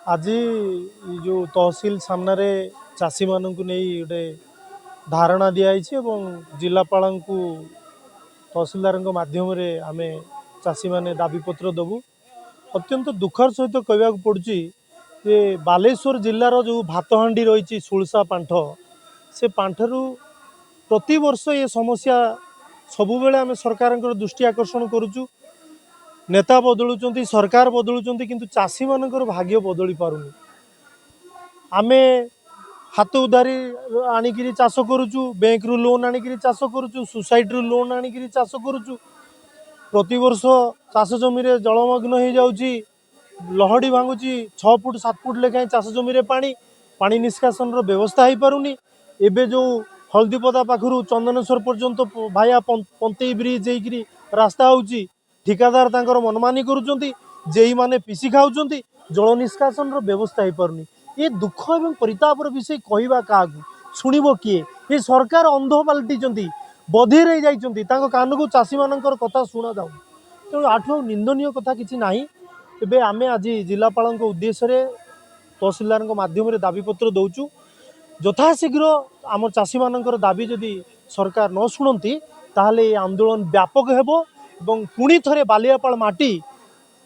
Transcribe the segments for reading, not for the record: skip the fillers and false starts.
आज जो तहसिल सामने चाषी मानू नहीं गोटे धारणा दिखाई जिलापाल को तहसिलदार माध्यम आम चाषी मैंने दाबीपत्र देवु। अत्यंत दुखर सहित कहवा पड़ी जे बालेश्वर जिलार जो भातहांडी रही सुलसा पांठ से पांठरू प्रति वर्ष ये समस्या सबुबले आम सरकार दृष्टि आकर्षण करुचु। नेता बदलुंट सरकार बदलुंट किंतु चाषी मानकर भाग्य बदली पारुनी। आमे हाथ उधारी आनिकी चाष करुचु, बैंक रु लोन आनिकी चाष करुचु, सोसाइटी रु लोन आनिकी चाष करुचु। प्रति वर्ष चाष जमी जलमग्न हो जाउची, लहड़ी भांगुची, 6 फुट 7 फुट लेखाएं चाष जमी पानी निष्कासन व्यवस्था हो पारुनी। एबे जो हल्दीपदा पाखु चंदनेश्वर पर्यंत भाया पंतई ब्रिज होकर रास्ता होची, ठिकादार तांकर मनमानी करुचंती, जेई माने पिसी खाउचंती, जल निष्कासन व्यवस्था हो पारुनी। ये दुख एवं परितापर विषय कहवा क्या शुणव किए? ये सरकार अंध पलटि बधिर हो जाती, कान को चाषी मान कथा शुणा जाऊ। तेणु आठू निंदनीय कथा किसी ना। एबे आमे आज जिलापाल उद्देश्य तहसिलदार माध्यम दाबीपत्र दौचु। यथाशीघ्र आम चाषी मान दाबी जदि सरकार न शुणती ताहले ये आंदोलन व्यापक हेबो एवं पुणी थरे बालियापाल माटी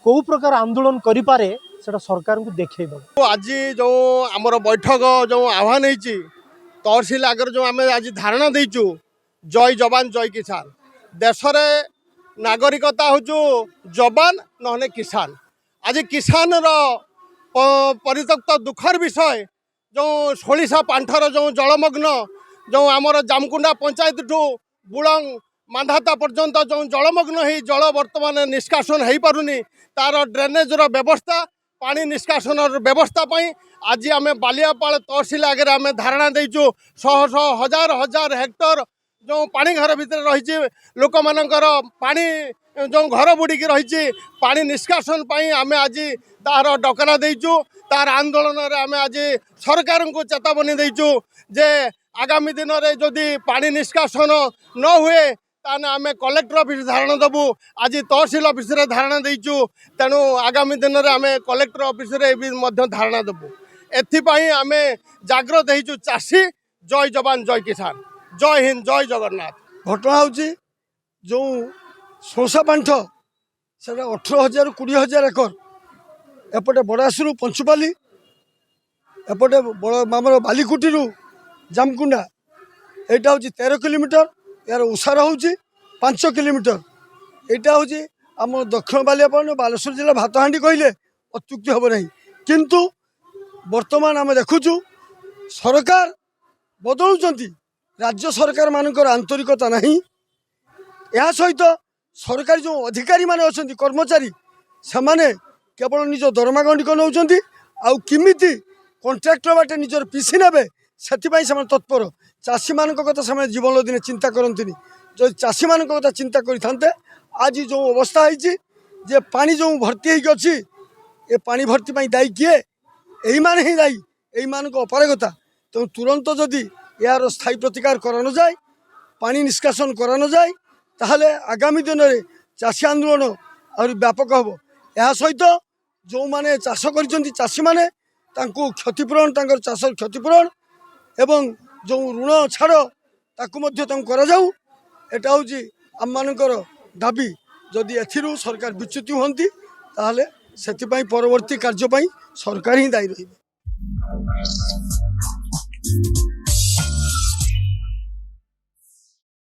कौ प्रकार आंदोलन करिपारे सेटा सरकार को देखै दो। आज जो आमर बैठक जो आह्वान होती तहसिल आगे जो आम आज धारणा देचु जय जवान जय किसान। देश रे नागरिकता हूँ जवान न किसान। आज किसान परित्यक्त दुखर विषय जो सोलिसा पांठर जो जलमग्न जो आमर जामकुंडा पंचायत ठू बुलंग मांधाता पर्यंत जो जलमग्न हो जल बर्तमान निष्कासन हो पारुनी। तार ड्रेनेजर व्यवस्था पानी निष्कासन व्यवस्था आज आम बालियापाल तहसिल आगे आम धारणा देचु। शह शह हजार हजार हेक्टर जो पानी घर भितर रही लोक मानकर पानी जो घर बुड़िकी रही पानी निष्कासन आम आज तार डकरा देचु। तार आंदोलन आम आज सरकार को चेतावनी देचु जे आगामी दिन में जदि पानी निष्कासन न हुए ताने आम कलेक्टर ऑफिस धारणा देवु। आज तहसिल ऑफिस रे धारणा देचु। तेणु आगामी दिन में आम कलेक्टर ऑफिस रे भी धारणा देवु। एथिपाई आम जाग्रत होइचु चाषी जय जवान जय किसान। जय हिंद जय जगन्नाथ। घटना हूँ जो सोसा पांठ से 18,000 20,000 एकर एपटे बड़ासुरु पंचुपाली एपटे आमर बालीकुटी जामकुंडा यहाँ हूँ 13 किलोमीटर। यार उसार हूँ 5 किलोमीटर। यहाँ हूँ आम दक्षिण बालियापाल बालेश्वर जिला भातहांडी कहले अत्युक्ति हम ना। किंतु वर्तमान आम देखुचु सरकार बदलुंट, राज्य सरकार मानकर आंतरिकता नहीं। यह सहित सरकारी जो अधिकारी माने अच्छा कर्मचारी से माने केवल निज दरमा गंडिक नौकरी आमिति कंट्राक्टर बाटे निजर पिसी ने से तत्पर। चाषी मान कथा से जीवन दिन चिंता करती। जो चाषी मान कथा चिंता करते आज जो अवस्था है पानी जो भर्ती होगी ये पानी भर्ती दायी किए? यही मान ही दायी, यही मान अपारगता। तेणु तुरंत जदि यार स्थायी प्रतिकार करा न जाए, पानी निष्कासन करा न जाए, ताहले आगामी दिन में चाषी आंदोलन और व्यापक हम। यह सहित जो माने चाष कर चाषी माने तांको क्षतिपूरण चाष क्षतिपूरण एवं जो ऋण छाड़ ताकू करा जाऊ। एटा हूँ आम मानकर दाबी। जदि एथिरू सरकार विच्युति होती ताहले सेथिपाई परवर्ती कार्यपाई सरकार ही दायी रही।